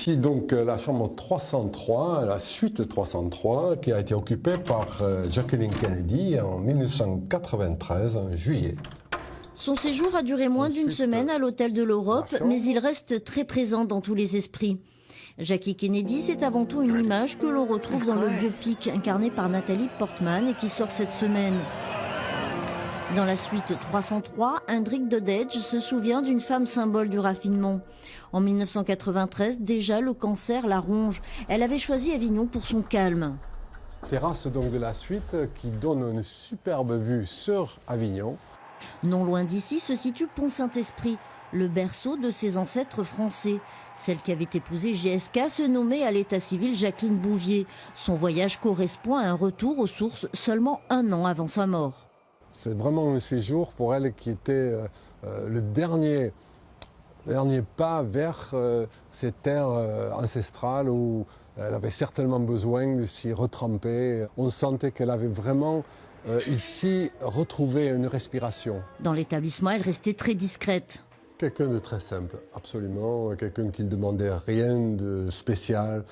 Voici donc la chambre 303, la suite 303, qui a été occupée par Jacqueline Kennedy en 1993, en juillet. Son séjour a duré moins d'une semaine à l'Hôtel de l'Europe, mais il reste très présent dans tous les esprits. Jackie Kennedy, c'est avant tout une image que l'on retrouve dans le biopic incarné par Nathalie Portman et qui sort cette semaine. Dans la suite 303, Hendrik Dodedge se souvient d'une femme symbole du raffinement. En 1993, déjà le cancer la ronge. Elle avait choisi Avignon pour son calme. Terrasse donc de la suite qui donne une superbe vue sur Avignon. Non loin d'ici se situe Pont-Saint-Esprit, le berceau de ses ancêtres français. Celle qui avait épousé JFK se nommait à l'état civil Jacqueline Bouvier. Son voyage correspond à un retour aux sources seulement un an avant sa mort. C'est vraiment un séjour pour elle qui était le dernier pas vers ces terres ancestrales où elle avait certainement besoin de s'y retremper. On sentait qu'elle avait vraiment ici retrouvé une respiration. Dans l'établissement, elle restait très discrète. Quelqu'un de très simple, absolument. Quelqu'un qui ne demandait rien de spécial.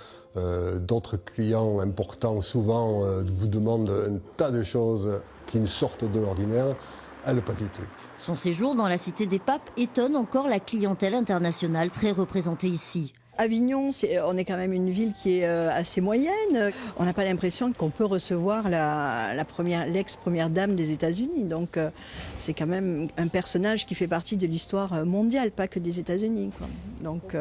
D'autres clients importants, souvent, vous demandent un tas de choses qui ne sortent de l'ordinaire. Elle, pas du tout. Son séjour dans la Cité des Papes étonne encore la clientèle internationale très représentée ici. Avignon, on est quand même une ville qui est assez moyenne. On n'a pas l'impression qu'on peut recevoir l'ex-première dame des États-Unis. Donc c'est quand même un personnage qui fait partie de l'histoire mondiale, pas que des États-Unis, quoi. Donc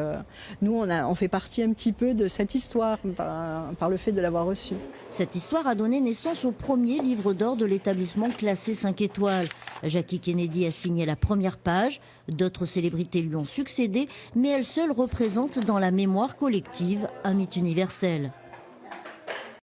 nous, on fait partie un petit peu de cette histoire par le fait de l'avoir reçue. Cette histoire a donné naissance au premier livre d'or de l'établissement classé 5 étoiles. Jackie Kennedy a signé la première page, d'autres célébrités lui ont succédé, mais elle seule représente dans la mémoire collective un mythe universel.